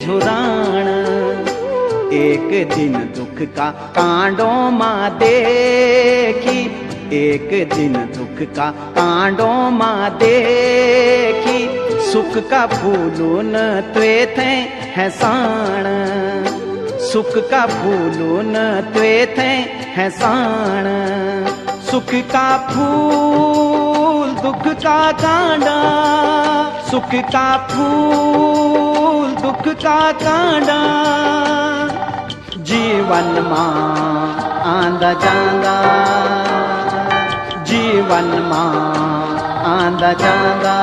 झुराण। एक दिन दुख का कांडों माँ देखी, एक दिन दुख का कांडों माँ देखी, सुख का फूलून त्वे थे है साण, सुख का फूलून त्वे थे है साण। सुख का फूल दुख का कांडा, सुख का फूल दुख का कांडा, जीवन मां आंदा जांदा, जीवन मां आंदा जांदा।